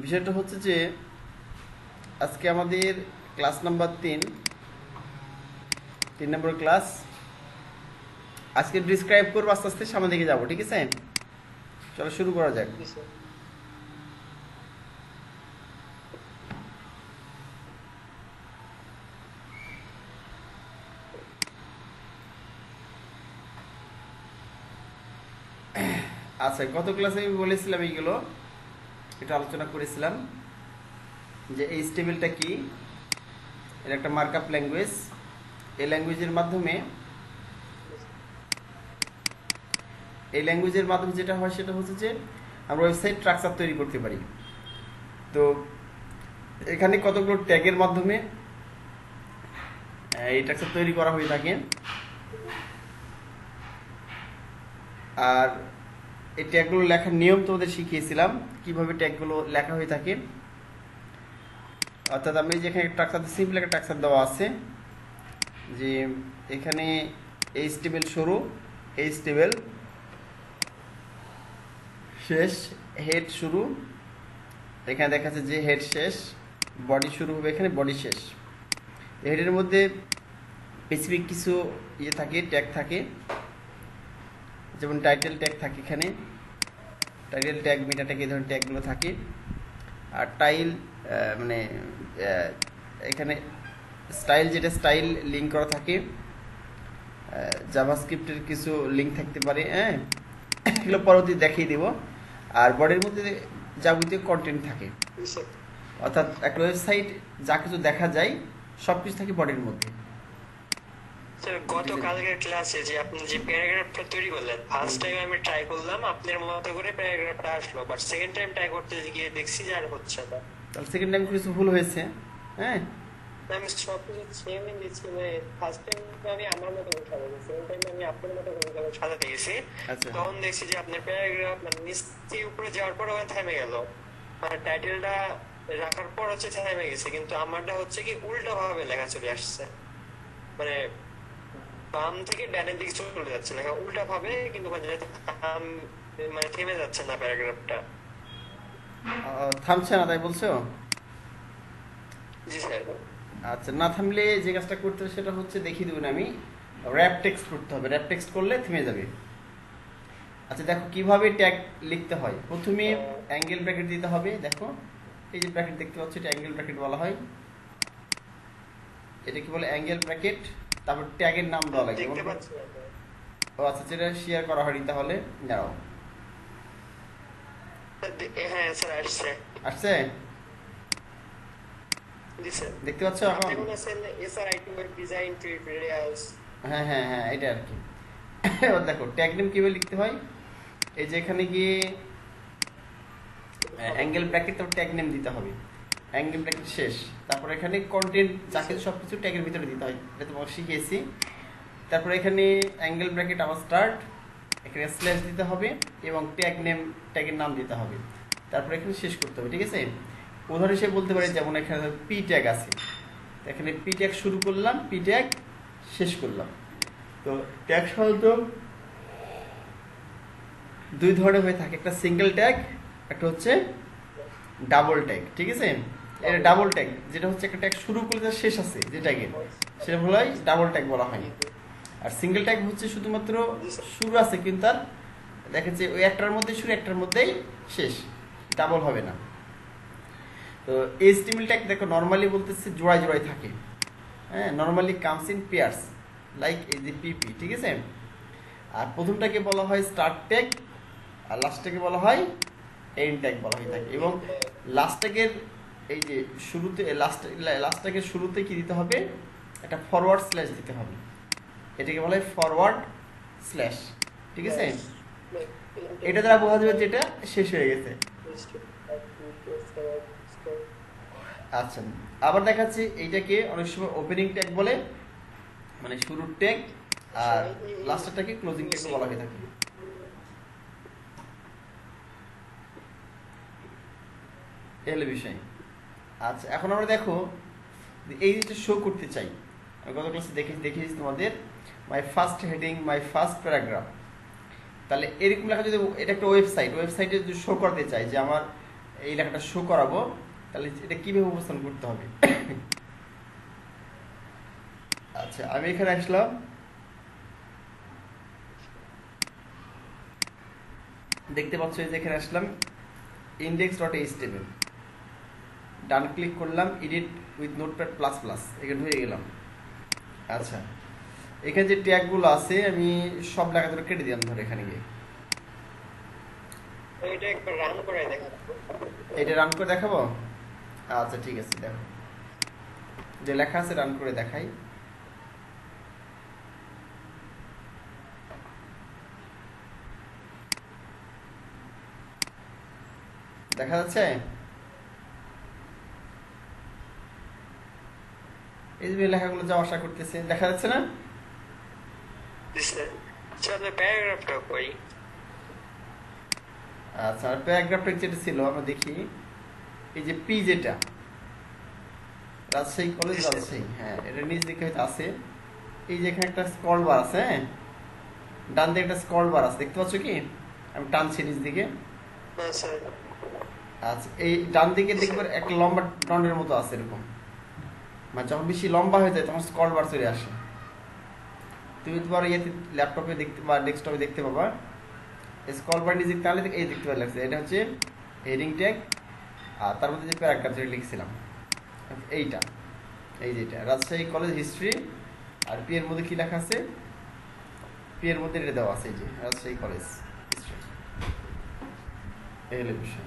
বিষয়টা হচ্ছে যে আজকে আমাদের ক্লাস নাম্বার 3 নম্বর ক্লাস। আজকে ডিসক্রাইব করবো, আস্তে আস্তে সামনে দিকে যাবো, ঠিক আছে? চলো শুরু করা যাক। আচ্ছা, গত ক্লাসে আমি বলেছিলাম এইগুলো এটা আলোচনা করেছিলাম যে এই টেবিলটা কি, এটা একটা মার্কআপ ল্যাঙ্গুয়েজ। এই ল্যাঙ্গুয়েজের মাধ্যমে যেটা হয় সেটা হচ্ছে যে আমরা ওয়েবসাইট স্ট্রাকচার তৈরি করতে পারি। তো এখানে কতগুলো ট্যাগের মাধ্যমে এই স্ট্রাকচার তৈরি করা হয়ে থাকে। আর এই ট্যাগগুলো লেখার নিয়ম তোমাদের শিখিয়েছিলাম, কিভাবে ট্যাগগুলো লেখা হয়ে থাকে। অর্থাৎ আমি যেখানে স্ট্রাকচার সিম্পল একটা স্ট্রাকচার দেওয়া আছে যে এখানে এইচটিএমএল শুরু, এইচটিএমএল শেষ, হেড শুরু, এখানে দেখা যাচ্ছে যে হেড শেষ, বডি শুরু হবে এখানে, বডি শেষ। হেডের মধ্যে স্পেসিফিক কিছু থাকে, ট্যাগ থাকে, যেমন টাইটেল ট্যাগ থাকে, এখানে টাইটেল ট্যাগ, মেটা ট্যাগ, এই ধরনের ট্যাগগুলো থাকে। আর টাইল মানে এখানে স্টাইল, যেটা স্টাইল লিঙ্ক করা থাকে, জাভাস্ক্রিপ্টের কিছু লিঙ্ক থাকতে পারে, হ্যাঁ, এগুলো পরবর্তী দেখিয়ে দিব। আর বডির মধ্যে যাবতীয় কন্টেন্ট থাকে, অর্থাৎ একটা ওয়েবসাইট যা কিছু দেখা যায় সব কিছু থাকে বডির মধ্যে। গতকালকের ক্লাসে যে আপনি যে প্যারাগ্রাফটা তৈরি করলেন, ফার্স্ট টাইম আমি ট্রাই করলাম আপনার মতো করে প্যারাগ্রাফটা আসলো, বাট সেকেন্ড টাইম ট্রাই করতে গিয়ে দেখছি যে আর হচ্ছে না। তাহলে সেকেন্ড টাইম কিছু ভুল হয়েছে, হ্যাঁ। আমি সব কিছু সেমই দিচ্ছি, মানে ফার্স্ট টাইম আমি আমার মতো করে সাজাবো, সেকেন্ড টাইম আমি আপনার মতো করে সাজাতে গেছি। তখন দেখছি যে আপনার প্যারাগ্রাফ মানে নিচে উপরে যাওয়ার পর ওখানে থেমে গেল, মানে টাইটেলটা রাখার পর হচ্ছে থেমে গেছে, কিন্তু আমারটা হচ্ছে কি উল্টা ভাবে লেখা চলে আসছে, মানে বাম থেকে ডানের দিকে চলে যাচ্ছে লেখা উল্টা ভাবে, কিন্তু মানে থেমে যাচ্ছে না প্যারাগ্রাফটা। থামছে না তাই বলছো? জি স্যার। আচ্ছা, না থামলে যে কাজটা করতে হবে সেটা হচ্ছে দেখিয়ে দেবেন আমি, র্যাপ টেক্সট করতে হবে। র্যাপ টেক্সট করলে থেমে যাবে। আচ্ছা দেখো কিভাবে ট্যাগ লিখতে হয়। প্রথমে অ্যাঙ্গেল ব্র্যাকেট দিতে হবে। দেখো এই যে ব্র্যাকেট দেখতে পাচ্ছ, এটা অ্যাঙ্গেল ব্র্যাকেট বলা হয়। এটা কি বলে? Angle bracket. তারপর ট্যাগের নাম দেওয়া লাগে। ও আচ্ছা, যেটা শেয়ার করা হয়নি তাহলে যাও। হ্যাঁ স্যার, আসছে আসছে, দেখতে পাচ্ছ এখন? হ্যাঁ হ্যাঁ হ্যাঁ, এটা আর কি। এবার দেখো ট্যাগ নেম কিভাবে লিখতে হয়। এই যে এখানে গিয়ে অ্যাঙ্গেল ব্র্যাকেট, তারপর ট্যাগ নেম দিতে হবে, অ্যাঙ্গেল ব্র্যাকেট শেষ, তারপর এখানে কন্টেন্ট যা কিছু সবকিছু ট্যাগের ভিতরে দিতে হয়, এটা তোমাকে শিখিয়েছি। তারপর এখানে অ্যাঙ্গেল ব্র্যাকেট আবার স্টার্ট, এখানে স্ল্যাশ দিতে হবে এবং ট্যাগ নেম, ট্যাগের নাম দিতে হবে, তারপর এখানে শেষ করতে হবে, ঠিক আছে? উদাহরণ হিসেবে বলতে পারি, যেমন এখানে পি ট্যাগ আছে, এখানে পি ট্যাগ শুরু করলাম, পি ট্যাগ শেষ করলাম। তো ট্যাগ সাধারণত দুই ধরনের হয়ে থাকে, একটা সিঙ্গেল ট্যাগ, একটা হচ্ছে ডাবল ট্যাগ, ঠিক আছে? এটা ডাবল ট্যাগ, যেটা হচ্ছে একটা ট্যাগ শুরু করলে তার শেষ আছে যে ট্যাগের, সেটা বলা হয় ডাবল ট্যাগ বলা হয়। আর সিঙ্গেল ট্যাগ হচ্ছে শুধুমাত্র শুরু আছে কিন্তু তার দেখা যাচ্ছে ওই একটার মধ্যে শুরু, একটার মধ্যেই শেষ, ডাবল হবে না। তো এইচটিএমএল ট্যাগ দেখো নর্মালি বলতেছে জোড়ায় জোড়ায় থাকে, হ্যাঁ, normally comes in pairs like এই যে পিপি, ঠিক আছে? আর প্রথমটাকে বলা হয় স্টার্ট ট্যাগ, আর লাস্টটাকে বলা হয় এন্ড ট্যাগ বলা হয়ে থাকে। এবং লাস্ট ট্যাগের এই যে শুরুতে, লাস্ট ট্যাগের শুরুতে কি দিতে হবে? একটা ফরওয়ার্ড স্ল্যাশ দিতে হবে, এটাকে বলা হয় ফরওয়ার্ড স্ল্যাশ, ঠিক আছে? এটা দ্বারা বোঝা যাবে যে এটা শেষ হয়ে গেছে। আচ্ছা, আবার দেখাচ্ছি, এইটাকে অনেক সময় ওপেনিং ট্যাগ বলে, মানে শুরুর ট্যাগ, আর লাস্টেরটাকে ক্লোজিং ট্যাগ বলা হয়ে থাকে। এই হলো বিষয়। আচ্ছা, এখন আমরা দেখো এই জিনিসটা শো করতে চাই। আমি গত ক্লাসে দেখিয়েছি তোমাদের, my first heading, my first paragraph. তাহলে এরকম লেখা যদি, এটা একটা ওয়েবসাইটে যদি শো করতে চাই যে আমার এই লেখাটা শো করাবো, তাহলে এটা কিভাবে উপস্থাপন করতে হবে? আচ্ছা, আমি এখানে আসলাম, দেখতে পাচ্ছ যে এখানে আসলাম index.html, ডান ক্লিক করলাম, edit with notepad plus plus, এখানে হয়ে গেলাম। আচ্ছা, এখানে যে ট্যাগগুলো আছে আমি সব লেখা ধরে কেটে দিলাম, ধরে এখানে গিয়ে এটা একবার রান করে দেখাবো। এটা রান করে দেখাবো? আচ্ছা ঠিক আছে, দেখো যে লেখা আছে রান করে দেখাই। দেখা যাচ্ছে? এই যে লেখাগুলো যাওয়া আসা করতেছে, দেখা যাচ্ছে না? প্যারাগ্রাফটা কই? আচ্ছা, আর প্যারাগ্রাফটা যেটা ছিল আমরা দেখি, এই যে পি যেটা রাজশাহী কলেজ রাজশাহী, হ্যাঁ এটা নিচ দিকে হয়তো আছে। এই যে এখানে একটা স্ক্রল বার আছে, হ্যাঁ ডান দিকে একটা স্ক্রল বার আছে, দেখতে পাচ্ছ কি? আমি টানছি নিচ দিকে। আচ্ছা, এই ডান দিকে দেখবে একটা লম্বা ডন্ডের মতো আছে এরকম, মানে যখন বেশি লম্বা হয়ে যায় তখন স্ক্রল বার চলে আসে। তুমি তোমার ইয়েতে ল্যাপটপে দেখতে বা ডেস্কটপে দেখতে পাবা, স্ক্রল বার নিচে তাহলে এই দেখতে পাওয়া লাগছে, এটা হচ্ছে হেডিং ট্যাগ, আর তার মধ্যে যে প্যারাগ্রাফ যেটা লিখছিলাম এইটা, এই যেটা রাজশাহী কলেজ হিস্ট্রি, আর পি এর মধ্যে কি লেখা আছে? পি এর মধ্যে এটা দেওয়া আছে, এই যে রাজশাহী কলেজ হিস্ট্রি, এই হলো বিষয়।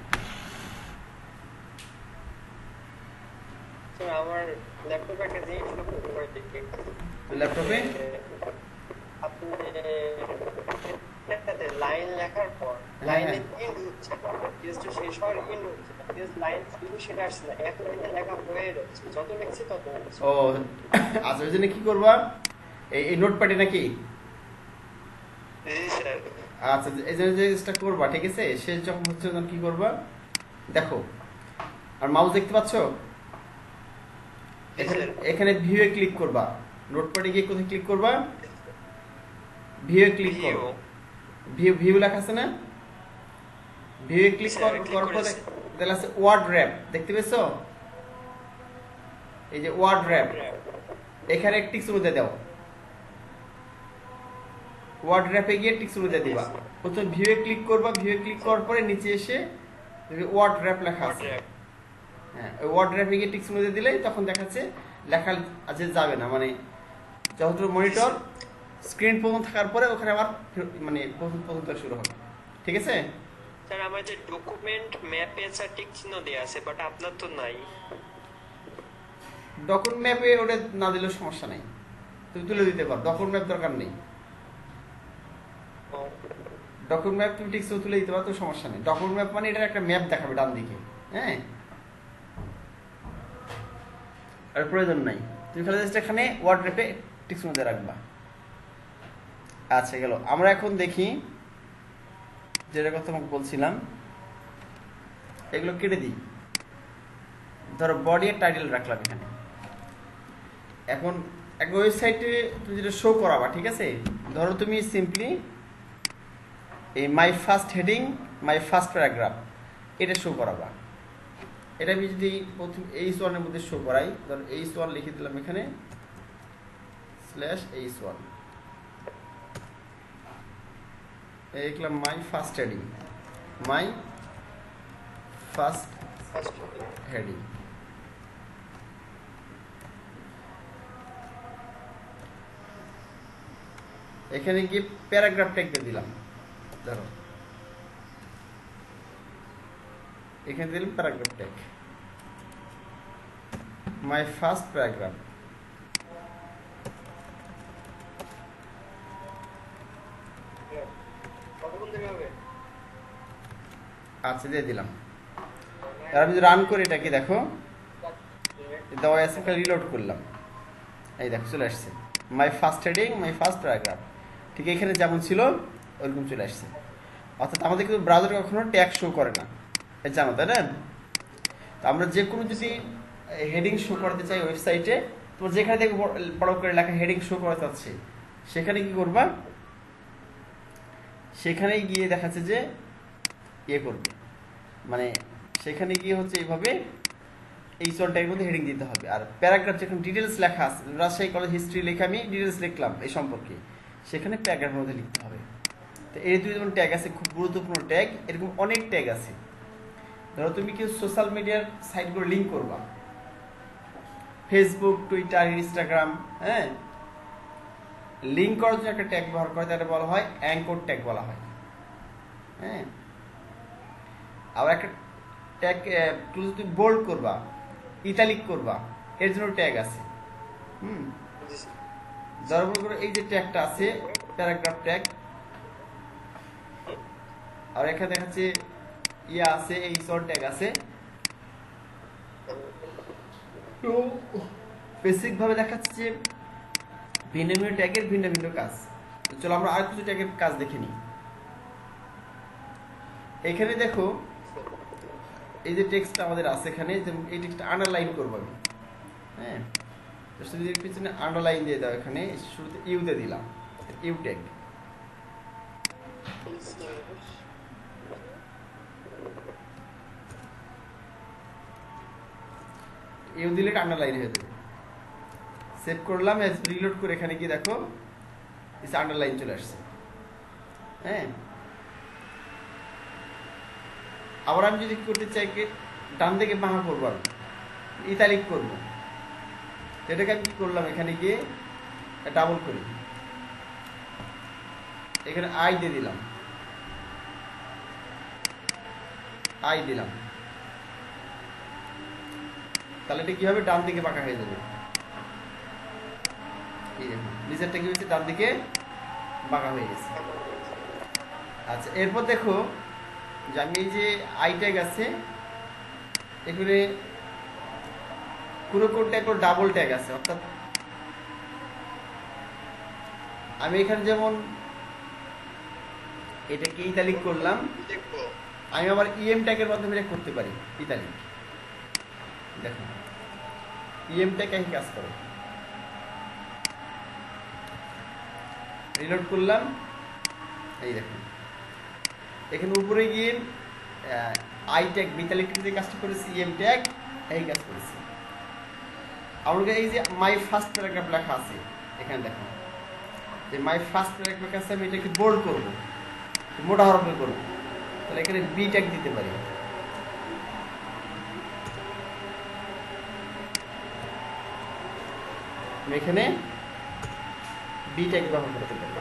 আমার ল্যাপটপে একটা জিনিস লক্ষ্য করে দেখি, ল্যাপটপে আপনি লাইন লেখার পর লাইনে এন্ড হচ্ছে, টেক্সট শেষ হওয়ার এন্ড হচ্ছে, টেক্সট লাইন শুরু সেটা আসছে না, এক লাইনে লেখা হয়ে যাচ্ছে, যত লিখছি তত হচ্ছে। ও আচ্ছা, ওই জন্য কি করবা, এই নোটপ্যাডে নাকি? জি স্যার। আচ্ছা, এই জন্য যে জিনিসটা করবা, ঠিক আছে, শেষ যখন হচ্ছে তখন কি করবা দেখো, আর মাউস দেখতে পাচ্ছ এখানে ভিউয়ে ক্লিক করবা, নোটপ্যাডে গিয়ে কোথায় ক্লিক করবা? ভিউয়ে ক্লিক করো, ভিউ লেখা আছে না? ভিউয়ে ক্লিক করার পরে তাহলে আছে ওয়ার্ড র‍্যাপ, দেখতে পেয়েছো? এই যে ওয়ার্ড র‍্যাপ, এখানে টিক চিহ্ন দিয়ে দাও, ওয়ার্ড র‍্যাপে গিয়ে টিক চিহ্ন দিয়ে দিবা। প্রথমে ভিউয়ে ক্লিক করবা, ভিউয়ে ক্লিক করার পরে নিচে এসে ওয়ার্ড র‍্যাপ লেখা আছে, হ্যাঁ ওই ওয়ার্ড র‍্যাপে গিয়ে টিক চিহ্ন দিয়ে দিলেই তখন দেখাচ্ছে লেখা আজ যাবে না, মানে যতটুকু মনিটর স্ক্রিন পর্যন্ত থাকার পরে ওখানে আবার মানে প্রথম শুরু হবে, ঠিক আছে? স্যার আমার যে ডকুমেন্ট ম্যাপে স্যার টিক চিহ্ন দেয়া আছে, বাট আপনার তো নাই। ডকুমেন্ট ম্যাপে ওটা না দিলেও সমস্যা নেই, তুমি তুলে দিতে পারো, ডকুমেন্ট ম্যাপ দরকার নেই। ডকুমেন্ট ম্যাপ তুমি টিকস তুলে দিতে পারো, তো সমস্যা নেই। ডকুমেন্ট ম্যাপ মানে এটার একটা ম্যাপ দেখাবে ডান দিকে, হ্যাঁ আর প্রয়োজন নাই, তুমি খালি জাস্ট এখানে ওয়ার্ড র্যাপে টিকস মধ্যে রাখবা। আচ্ছা গেল, আমরা এখন দেখি যেটা কথা তোমাকে বলছিলাম, এগুলো কেটে দিই। ধরো বডি এর টাইটেল রাখলাম এখানে। এখন এক ওয়েবসাইটে তুমি যেটা শো করাবা, ঠিক আছে, ধরো তুমি সিম্পলি এই my first heading my first paragraph এটা শো করাবা। এটা আমি যদি প্রথম H1 এর মধ্যে শো করাই, ধরো H1 লিখে দিলাম এখানে /H1, লিখলাম my first heading, my first heading. এখানে গিয়ে প্যারাগ্রাফ ট্যাগ দিয়ে দিলাম, ধরো এখানে দিলাম paragraph tag, my first paragraph. আচ্ছা দিয়ে দিলাম। আর আমি রান করে এটাকে দেখো, দেওয়া আছে, রিলোড করলাম, এই দেখো চলে আসছে my first heading my first paragraph, ঠিক এখানে যেমন ছিল ওরকম চলে আসছে। অর্থাৎ আমাদের কিন্তু ব্রাউজার কখনো ট্যাগ শো করে না, জানো তাই না? তো আমরা যে কোনো যদি হেডিং শো করতে চাই ওয়েবসাইটে, তো যেখানে থেকে বড় করে লেখা হেডিং শো করা যাচ্ছে সেখানে কি করবা, সেখানে গিয়ে দেখাচ্ছে যে ইয়ে করবে, মানে সেখানে গিয়ে হচ্ছে এইভাবে এই চলটার মধ্যে হেডিং দিতে হবে। আর প্যারাগ্রাফ যেখানে ডিটেলস লেখা আছে, রাজশাহী কলেজ হিস্ট্রি লেখা আমি ডিটেলস লিখলাম এই সম্পর্কে, সেখানে প্যারাগ্রাফের মধ্যে লিখতে হবে। তো এই দুই যেমন ট্যাগ আছে, খুব গুরুত্বপূর্ণ ট্যাগ। এরকম অনেক ট্যাগ আছে। ধরো তুমি কি সোশ্যাল মিডিয়ার সাইটগুলো লিঙ্ক করবা, ফেসবুক, টুইটার, ইনস্টাগ্রাম, হ্যাঁ, লিঙ্ক করার জন্য একটা ট্যাগ ব্যবহার করে, তাটা বলা হয় অ্যাঙ্কর ট্যাগ বলা হয়। হ্যাঁ, আবার একটা ট্যাগ তুমি বোল্ড করবা, ইটালিক করবা, এর জন্য ট্যাগ আছে। ধরো করে এই যে ট্যাগটা আছে প্যারাগ্রাফ ট্যাগ, আর এখানে দেখাচ্ছে ইয়া আছে, এই সর ট্যাগ আছে। তো বেসিক ভাবে দেখাচ্ছে যে ভিন্ন ভিন্ন ট্যাগের ভিন্ন ভিন্ন কাজ। তো চলো আমরা আর কিছু ট্যাগের কাজ দেখে নিই। এখানে দেখো এই যে টেক্সটটা আমাদের আছে এখানে, এই টেক্সটটা আন্ডারলাইন করবো আমি। হ্যাঁ, যদি পিছনে আন্ডারলাইন দিয়ে দাও, এখানে শুরুতে ইউ দিয়ে দিলাম, ইউ ট্যাগ। ইউ দিলে আন্ডারলাইন হয়ে যাবে। সেভ করলাম, রিলোড করে এখানে গিয়ে দেখো আন্ডারলাইন চলে আসছে। হ্যাঁ, আবার আমি যদি করতে চাই ডান দিকে বাঁকা করবো, আমি ইতালিক করবো, এটাকে আমি কি করলাম, এখানে গিয়ে ডাবল করি, এখানে আই দিয়ে দিলাম, আই দিলাম, তাহলে এটা কি হবে, ডান দিকে বাঁকা হয়ে যাবে। এই দেখুন নিচেরটা কি হয়েছে, ডান দিকে বাঁকা হয়ে গেছে। আচ্ছা, এরপর দেখো যে আমি এই যে আই ট্যাগ আছে, এখানে কোনো কোন ট্যাগ ডাবল ট্যাগ আছে, অর্থাৎ আমি এখানে যেমন এটাকে ইতালিক করলাম, আমি আবার ইএম ট্যাগের মাধ্যমে এটা করতে পারি ইতালিক। দেখো ইএম ট্যাগ একই কাজ করে। রিলোড করলাম, এই দেখুন এখানে উপরে গিয়ে আই ট্যাগ ইতালিক যে কাজটা করেছি, ইএম ট্যাগ এই কাজ করেছি। আমাকে এই যে মাই ফার্স্ট প্যারাগ্রাফ লেখা আছে, এখানে দেখো যে মাই ফার্স্ট প্যারাগ্রাফ আছে, আমি এটাকে বোল্ড করবো, মোটা হরফে করবো, তাহলে এখানে বি ট্যাগ দিতে পারি। এখানে বি ট্যাগ ব্যবহার করতে পারি।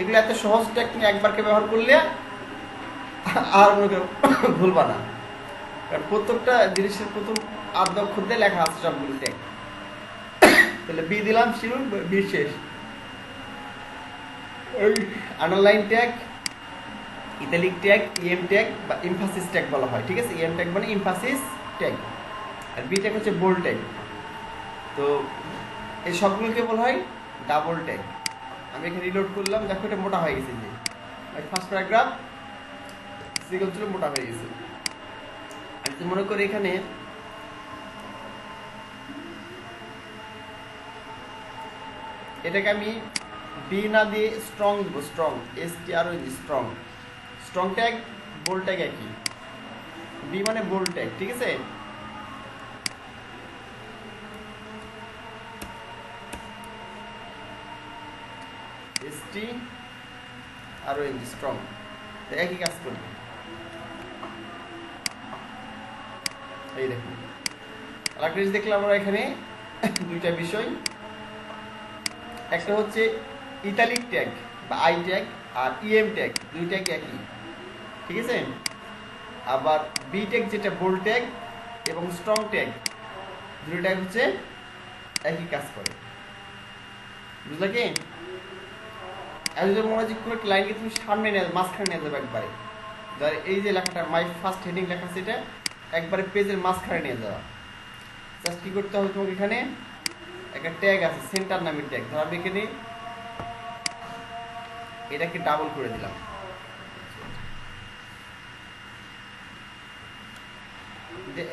এগুলো এত সহজ ট্যাগ, তুমি একবারকে ব্যবহার করলে আর মনে করো ভুলবা না, কারণ প্রত্যেকটা জিনিসের প্রথম আধ অক্ষর দিয়ে লেখা আছে সবগুলো ট্যাগ। তাহলে বি দিলাম, শুরু বি শেষ। ওই underline tag, italic tag, EM tag বা এমফাসিস ট্যাগ বলা হয়। ঠিক আছে, ইএম ট্যাগ মানে এমফাসিস ট্যাগ, আর বি ট্যাগ হচ্ছে বোল্ড ট্যাগ। তো এই সবগুলোকে বলা হয় ডাবল ট্যাগ। আমি এখানে রিলোড করলাম, দেখো এটা মোটা হয়ে গেছে, যে ফার্স্ট প্যারাগ্রাফ সিগল ছিল মোটা হয়ে গেছে। আমি তো মনে করি এখানে এটাকে আমি বি না দিয়ে স্ট্রং দেবো, strong, STRONG, strong. Strong tag bold tag একই, বি মানে বোল্ড ট্যাগ। ঠিক আছে, STRONG, স্ট্রং, একই কাজ করবে। এই দেখুন আরেকটা জিনিস দেখলাম আমরা এখানে, দুইটা বিষয়, একটা হচ্ছে ইতালিক ট্যাগ বা আই ট্যাগ আর ইএম ট্যাগ, দুই ট্যাগ একই। ঠিক আছে, আবার বি ট্যাগ যেটা বোল্ড ট্যাগ এবং স্ট্রং ট্যাগ, দুটো ট্যাগ হচ্ছে একই কাজ করে। বুঝলা কি? আর যদি মনে হয় যে কোনো একটা লাইনকে তুমি সামনে নিয়ে মাঝখানে নিয়ে যাবে একবারে, ধর এই যে লেখাটা মাই ফার্স্ট হেডিং লেখা আছে, এটা একবারে পেজের মাঝখানে নিয়ে যাওয়া। জাস্ট কি করতে হবে, তোমাকে এখানে একটা ট্যাগ আছে সেন্টার নামের ট্যাগ, ধর আমি এখানে এটাকে ডাবল করে দিলাম,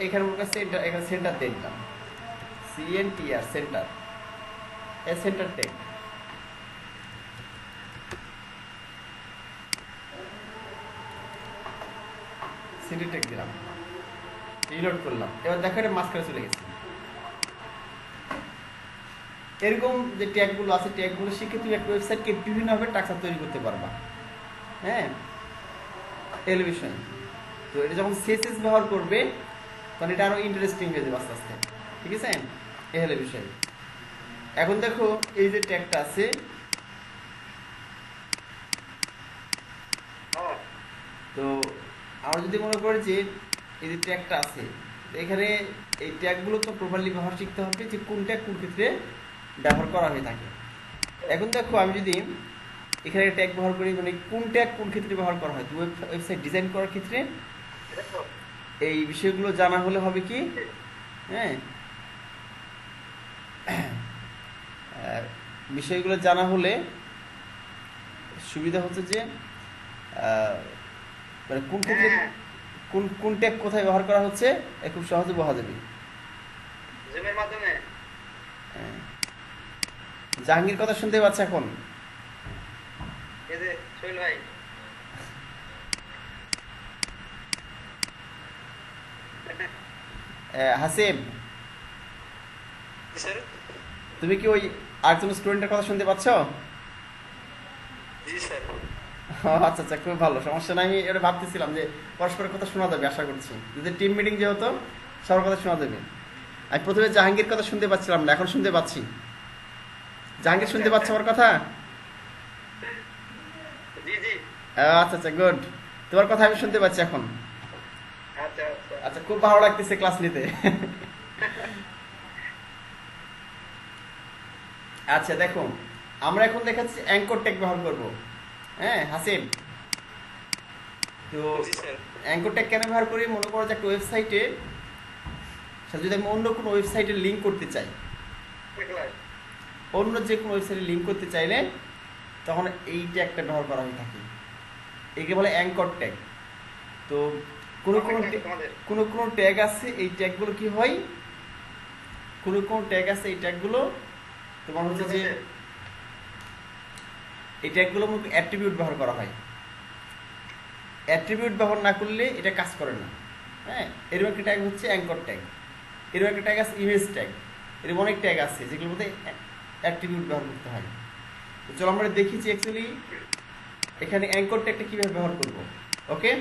এখানে সেন্টার, এখানে সেন্টার দিয়ে দিলাম, CNTR, centre, centre tag. Single tag দিলাম, রিলোড করলাম, এবার দেখো এটা মাঝখানে চলে গেছে। এরকম যে ট্যাগগুলো আছে, ট্যাগগুলো শিখে তুমি একটা ওয়েবসাইটকে বিভিন্নভাবে টাকা তৈরি করতে পারবা। হ্যাঁ, এর বিষয়। তো এটা যখন সিএসএস ব্যবহার করবে তখন এটা আরো ইন্টারেস্টিং হয়ে যাবে আস্তে আস্তে। ঠিক আছে, এ হলো বিষয়। এখন দেখো এই যে ট্যাগটা আছে, তো আমরা যদি মনে করি যে এই যে ট্যাগটা আছে, এখানে এই ট্যাগগুলো তো প্রপারলি ব্যবহার শিখতে হবে যে কোন ট্যাগ কোন ক্ষেত্রে ব্যবহার করা হয়ে থাকে। এখন দেখো আমি যদি এখানে ট্যাগ ব্যবহার করি, মানে কোন ট্যাগ কোন ক্ষেত্রে ব্যবহার করা হয়, ওয়েবসাইট ডিজাইন করার ক্ষেত্রে এই বিষয়গুলো জানা হলে হবে কি, হ্যাঁ, বিষয়গুলো জানা হলে সুবিধা হচ্ছে যে মানে কোন ক্ষেত্রে কোন ট্যাগ কোথায় ব্যবহার করা হচ্ছে খুব সহজে বোঝা যাবে। জাহাঙ্গীর কথা শুনতে পাচ্ছে এখন? হাসিব, তুমি কি ওই আরেকজন স্টুডেন্টের কথা শুনতে পাচ্ছ? আচ্ছা আচ্ছা, খুব ভালো, সমস্যা নাই। আমি এটা ভাবতেছিলাম যে পরস্পরের কথা শোনা যাবে, আশা করছি যদি টিম মিটিং যেহেতু সবার কথা শোনা যাবে। আমি প্রথমে জাহাঙ্গীর কথা শুনতে পাচ্ছিলাম না, এখন শুনতে পাচ্ছি। জাহাঙ্গীর শুনতে পাচ্ছ আমার কথা? আচ্ছা আচ্ছা, গুড, তোমার কথা আমি শুনতে পাচ্ছি এখন। আচ্ছা, খুব ভালো লাগতেছে ক্লাস নিতে। আচ্ছা দেখো, আমরা এখন দেখাচ্ছি অ্যাঙ্কর ট্যাগ ব্যবহার করবো। হ্যাঁ হাসিব, তো অ্যাঙ্কর ট্যাগ কেন ব্যবহার করি? মনে করো যে একটা ওয়েবসাইটে যদি আমি অন্য কোনো ওয়েবসাইটে লিঙ্ক করতে চাই, অন্য যে কোনো ওয়েবসাইটে লিঙ্ক করতে চাইলে তখন এই ট্যাগটা ব্যবহার করা হয়ে থাকে, একে বলে অ্যাঙ্কর ট্যাগ। তো কোনো ট্যাগ আছে, এই ট্যাগগুলো কি হয়, কোনো ট্যাগ আছে এই ট্যাগগুলো তোমার হচ্ছে যে এই ট্যাগগুলো অ্যাট্রিবিউট ব্যবহার করা হয়। অ্যাট্রিবিউট ব্যবহার না করলে এটা কাজ করে না। হ্যাঁ, এরকম একটা ট্যাগ হচ্ছে অ্যাঙ্কর ট্যাগ, এরকম একটা ট্যাগ আছে ইমেজ ট্যাগ, এরকম অনেক ট্যাগ আছে যেগুলোর মধ্যে অ্যাট্রিবিউট ব্যবহার করতে হয়। তো চলো আমরা দেখি যে অ্যাকচুয়ালি এখানে অ্যাঙ্কর ট্যাগটা কীভাবে ব্যবহার করব। ওকে,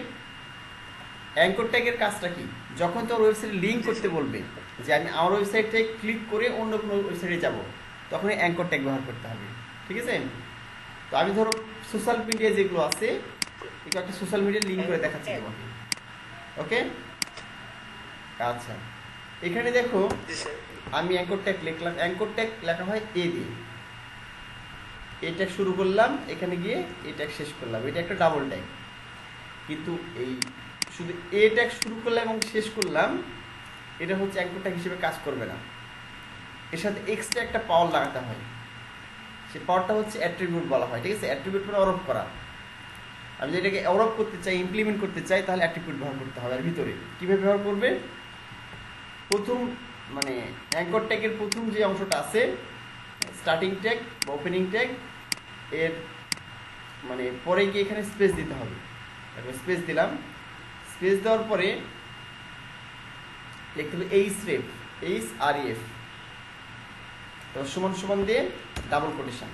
অ্যাঙ্কর ট্যাগের কাজটা কি? যখন তোমার ওয়েবসাইটে লিঙ্ক করতে বলবে যে আমি আমার ওয়েবসাইটে ক্লিক করে অন্য কোনো ওয়েবসাইটে যাব, তখন অ্যাঙ্কর ট্যাগ ব্যবহার করতে হবে। ঠিক আছে, তো আমি ধরো সোশ্যাল মিডিয়া যেগুলো আছে, এগুলো একটা সোশ্যাল মিডিয়া লিঙ্ক করে দেখাচ্ছি তোমাকে। ওকে, আচ্ছা এখানে দেখো আমি অ্যাঙ্কর ট্যাগ লিখলাম, অ্যাঙ্কর ট্যাগ লেখা হয় এ দিয়ে, এই ট্যাগ শুরু করলাম, এখানে গিয়ে এই ট্যাগ শেষ করলাম, এটা একটা ডাবল ট্যাগ। কিন্তু এই শুধু এ ট্যাগ শুরু করলাম এবং শেষ করলাম, এটা হচ্ছে অ্যাঙ্কর ট্যাগ হিসেবে কাজ করবে না, এর সাথে এক্সট্রা একটা পাওয়ার লাগাতে হয়। সে পাওয়ারটা হচ্ছে অ্যাট্রিবিউট বলা হয়। ঠিক আছে, অ্যাট্রিবিউট মানে আরোপ করা। আমি যদি এটাকে আরোপ করতে চাই, ইমপ্লিমেন্ট করতে চাই, তাহলে অ্যাট্রিবিউট ব্যবহার করতে হবে। এর ভিতরে কীভাবে ব্যবহার করবে? প্রথম মানে অ্যাঙ্কর ট্যাগের প্রথম যে অংশটা আছে, স্টার্টিং ট্যাগ বা ওপেনিং ট্যাগ, এর মানে পরে গিয়ে এখানে স্পেস দিতে হবে। স্পেস দিলাম, স্পেস দেওয়ার পরে লিখতে হবে HREF, তো সমান সমান দিয়ে ডাবল কোটেশন।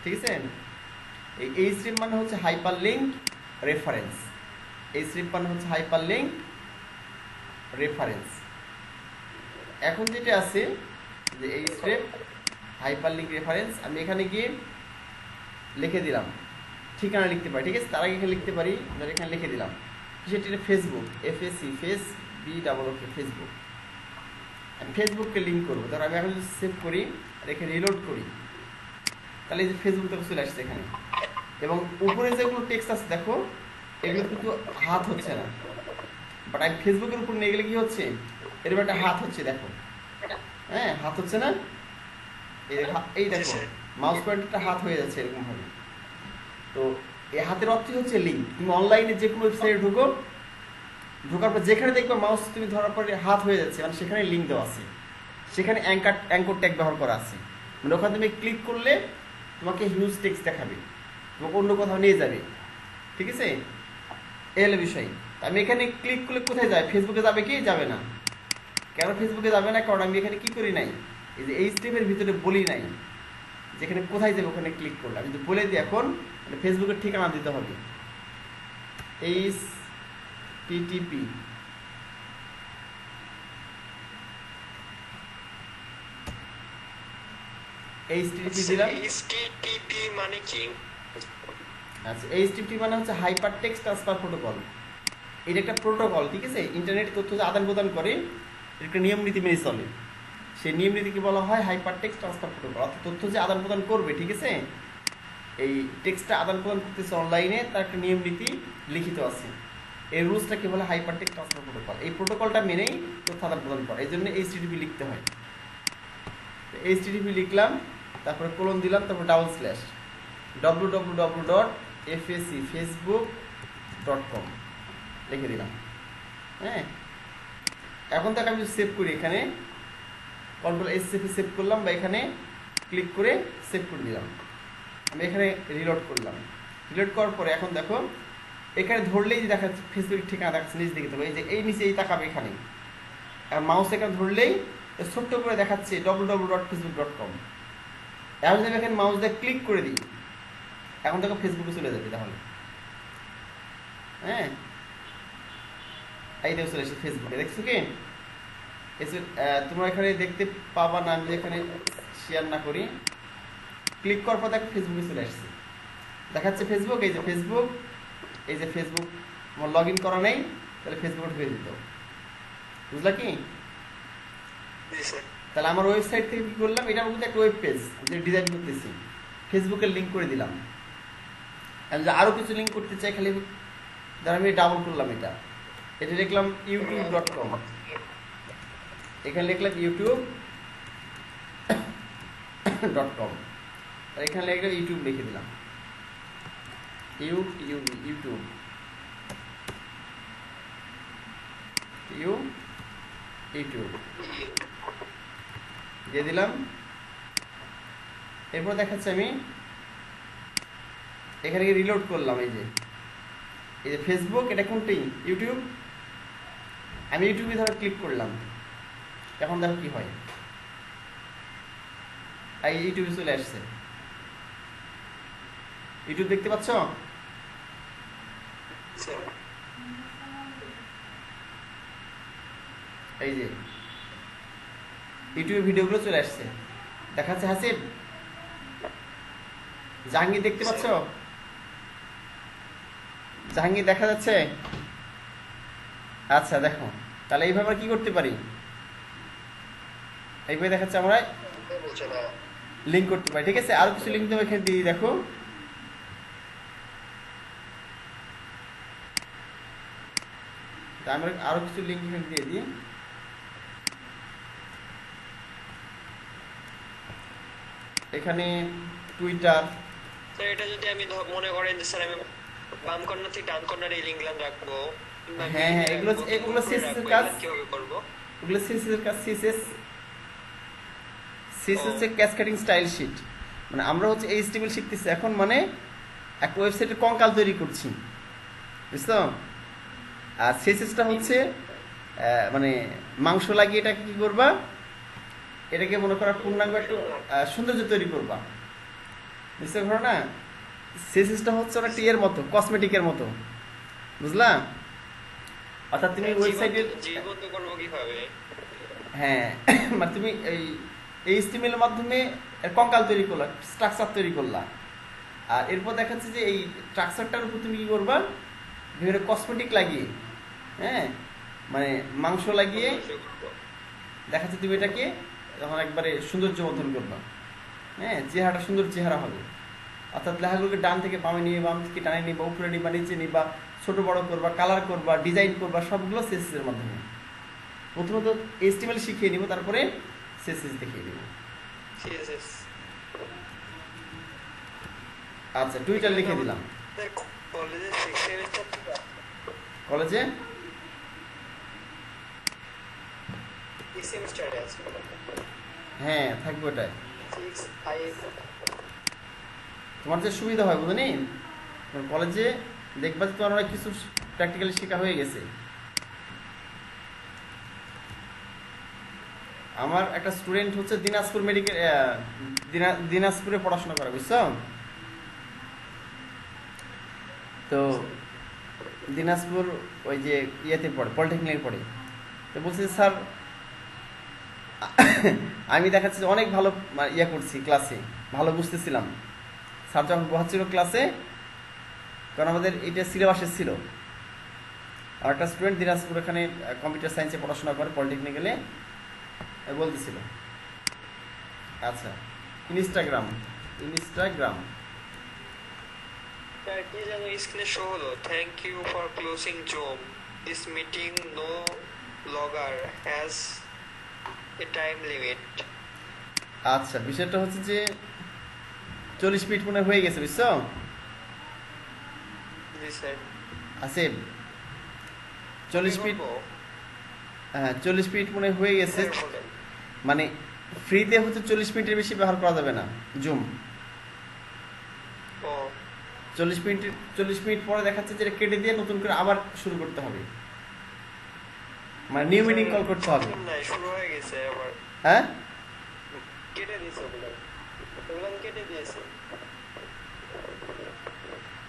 ঠিক আছে, এই HREF মানে হচ্ছে হাইপার লিঙ্ক রেফারেন্স, HREF মানে হচ্ছে হাইপার লিঙ্ক রেফারেন্স। এখন যেটা আছে যে HREF হাইপার লিঙ্ক রেফারেন্স, আমি এখানে গিয়ে লিখে দিলাম, ঠিকানা লিখতে পারি। ঠিক আছে, তার আগে এখানে লিখতে পারি, ধর এখানে লিখে দিলাম সেটা ফেসবুক, ফেসবুক। আমি ফেসবুককে লিঙ্ক করবো। ধর আমি এখন যদি সেভ করি আর এখানে রিলোড করি, তাহলে এই যে ফেসবুক থেকে চলে আসছে এখানে, এবং উপরে যেগুলো টেক্সট আছে দেখো, এগুলো কিন্তু হাত হচ্ছে না, বাট আমি ফেসবুকের উপর নিয়ে গেলে কি হচ্ছে, এরকম একটা হাত হচ্ছে, দেখো। হ্যাঁ, হাত হচ্ছে না, এই দেখো মাউস পয়েন্টারটা হাত হয়ে যাচ্ছে এরকম ভাবে। তো এই হাতের অর্থই হচ্ছে লিঙ্ক। তুমি অনলাইনে যে কোনো ওয়েবসাইটে ঢোকার পর যেখানে দেখবে মাউস তুমি ধরার পরে হাত হয়ে যাচ্ছে, মানে সেখানে লিঙ্ক দেওয়া আছে, সেখানে অ্যাঙ্কর ট্যাগ ব্যবহার করা আছে। মানে ওখানে তুমি ক্লিক করলে তোমাকে হিউজ টেক্সট দেখাবে, তোমাকে অন্য কোথাও নিয়ে যাবে। ঠিক আছে, এল বিষয়। আমি এখানে ক্লিক করলে কোথায় যায়? ফেসবুকে যাবে কি? যাবে না। কেন ফেসবুকে যাবে না? কারণ আমি এখানে কি করি নাই, এই যে এই স্টেপের ভিতরে বলি নাই যেখানে কোথায় যাবে ওখানে ক্লিক করলে। আমি যদি বলে দিই এখন ফেসবুকের ঠিকানা দিতে হবে, HTTP দিলাম। HTTP মানে কি? আচ্ছা, HTTP মানে হচ্ছে হাইপার টেক্সট ট্রান্সফার প্রোটোকল। এটা একটা প্রোটোকল, ঠিক আছে? ইন্টারনেট তথ্য যে আদান প্রদান করে একটা নিয়ম নীতি মেনে চলে, সেই নিয়ম নীতিকে বলা হয় হাইপার টেক্সট ট্রান্সফার প্রোটোকল। অর্থাৎ তথ্য যে আদান প্রদান করবে, ঠিক আছে, এই টেক্সটটা আদান প্রদান করতেছে অনলাইনে, তার একটা নিয়ম নীতি লিখিত আছে। এই রুলসটাকে বলে হাইপার টেক্সট ট্রান্সফার প্রোটোকল। এই প্রোটোকলটা মেনেই তথ্য আদান প্রদান করে, এই জন্য HTTP লিখতে হয়। HTTP লিখলাম, তারপরে কোলন দিলাম, তারপর ডাবল স্ল্যাশ www.facebook.com লিখে দিলাম। হ্যাঁ, এখন তাকে আমি সেভ করি, এখানে Ctrl+S সেভ করলাম, বা এখানে ক্লিক করে সেভ করে দিলাম। আমি এখানে রিলোড করলাম। রিলোড করার পরে এখন দেখো এখানে ধরলেই যে দেখাচ্ছে ফেসবুকের ঠিকানা দেখাচ্ছে, নিচ দিকে তবে এই যে এই নিচে এই তাকাবে এখানে, আর মাউস এখানে ধরলেই ছোট্ট করে দেখাচ্ছে www.facebook.com। এখন যদি এখানে মাউস দিয়ে ক্লিক করে দিই, এখন দেখো ফেসবুকে চলে যাবে। তাহলে হ্যাঁ, এই দেখো চলে এসেছে ফেসবুকে, দেখছো কি? তোমরা এখানে দেখতে পাবা না, আমি এখানে শেয়ার না করি, ক্লিক করার পর দেখো ফেসবুকে চলে আসছে, দেখাচ্ছে ফেসবুক। এই যে ফেসবুক, এই যে ফেসবুক আমার লগ ইন করা নেই, তাহলে ফেসবুকে ঢুকে দিত। বুঝলা কি? তাহলে আমার ওয়েবসাইট থেকে কি করলাম, এটা আমার কিন্তু একটা ওয়েব পেজ যে ডিজাইন করতেছি, ফেসবুকের লিঙ্ক করে দিলাম। আমি যে আরো কিছু লিঙ্ক করতে চাই, খালি ধর আমি ডাউনলোড করলাম, এটা লিখলাম youtube.com, এখানে লিখলাম youtube.com, আর এখানে লিখলাম ইউটিউব, লিখে দিলাম ইউটিউব দিয়ে দিলাম। এরপর দেখাচ্ছে আমি এখানে রিলোড করলাম, এই যে ফেসবুক, এটা কোনটি? ইউটিউব। আমি ইউটিউবে ধরো ক্লিক করলাম, এখন দেখো কি হয়, এই ইউটিউবে চলে আসছে। ইউটিউব দেখতে পাচ্ছ? এই যে ইউটিউবে ভিডিওগুলো চলে আসছে, দেখাচ্ছে হাসিব। জাহাঙ্গীর দেখতে পাচ্ছ? জাহাঙ্গীর দেখা যাচ্ছে? আচ্ছা দেখো, তাহলে এইভাবে কি করতে পারি, এইভাবে দেখাচ্ছে, আমরা লিঙ্ক করতে পারি, ঠিক আছে? আরো কিছু লিঙ্ক তুমি এখানে দিয়ে দেখো, আমরা আরো কিছু লিঙ্ক এখানে দিয়ে দিই। এখানে টুইটার, এটা যদি আমি মনে করেন যে স্যার আমি বাম কর্নার থেকে ডান কর্নারে এই লিংক রাখবো, হ্যাঁ হ্যাঁ, এগুলো সিএসএস এর কাজ। কিভাবে করব? এগুলো সিএসএস এর কাজ। সিএসএস হচ্ছে ক্যাসকেডিং স্টাইল শীট, মানে আমরা হচ্ছে HTML শিখতেছি এখন, মানে একটা ওয়েবসাইটের কঙ্কাল তৈরি করছি, বুঝছো? আর সিএসএসটা হচ্ছে মানে মাংস লাগিয়ে এটাকে কি করবা, এটাকে মনে করা পূর্ণাঙ্গ একটু সৌন্দর্য তৈরি করবা, বুঝতে পারো না? সিএসএসটা হচ্ছে ওটা টিয়ের মতো, কসমেটিকের মতো, বুঝলা? অর্থাৎ তুমি ওয়েবসাইটের জীবন্ত করব কিভাবে? হ্যাঁ, মানে তুমি এই HTML এর মাধ্যমে কঙ্কাল তৈরি করলা, স্ট্রাকচার তৈরি করলা, আর এরপর দেখাচ্ছে যে এই স্ট্রাকচারটার উপর তুমি কি করবা, বিভিন্ন কসমেটিক লাগিয়ে, হ্যাঁ, মানে মাংস লাগিয়ে দেখাচ্ছে তুমি এটাকে তখন একবারে সৌন্দর্য বর্ধন করবা, হ্যাঁ, চেহারাটা সুন্দর চেহারা হবে। অর্থাৎ লেখাগুলোকে ডান থেকে বামে নিয়ে, বাম থেকে ডানে নিবা, উপরে নিবা, নিচে নিবা, ছোট বড় করবা, কালার করবা, ডিজাইন করবা, সবগুলো সিএসএস এর মাধ্যমে। প্রথমত HTML শিখিয়ে নিব, তারপরে সিএসএস দেখিয়ে দিব। আচ্ছা, টুইটার লিখে দিলাম। কলেজে হ্যাঁ থাকবে, ওটাই তোমার যে সুবিধা হয়, বুঝলি? কলেজে দেখবা যে তোমার অনেক কিছু প্র্যাকটিক্যালি শেখা হয়ে গেছে। আমার একটা স্টুডেন্ট হচ্ছে দিনাজপুর মেডিকেল, দিনাজপুরে পড়াশোনা করে, বুঝছো? তো দিনাজপুর ওই যে ইয়েতে পড়ে, পলিটেকনিকে পড়ে। তো বলছি স্যার আমি দেখাচ্ছি যে অনেক ভালো ইয়ে করছি, ক্লাসে ভালো বুঝতেছিলাম। স্যার যখন পড়াচ্ছিল ক্লাসে, কারণ আমাদের এটা সিলেবাসে ছিল। আর একটা স্টুডেন্ট দিনাজপুর এখানে কম্পিউটার সায়েন্সে পড়াশোনা করে, পলিটেকনিক্যালে, বলতেছিল। আচ্ছা, ইনস্টাগ্রাম কি যেন স্ক্রিনে শো হলো, thank you for closing Zoom, this meeting no longer has a time limit. আচ্ছা, বিষয়টা হচ্ছে যে 40 মিনিট মনে হয়ে গেছে, বুঝছো? জি স্যার। আছে 40 মিনিট, হ্যাঁ 40 মিনিট মনে হয়ে গেছে। মানে ফ্রিতে হচ্ছে 40 মিনিটের বেশি ব্যবহার করা যাবে না জুম। 40 মিনিট পরে দেখাচ্ছে যে কেটে দিয়ে নতুন করে আবার শুরু করতে হবে, মানে নিউ মিটিং কল করতে হবে। শুরু হয়ে গেছে আবার। হ্যাঁ, কেটে দিয়েছে, ওগুলো কেটে দিয়েছে।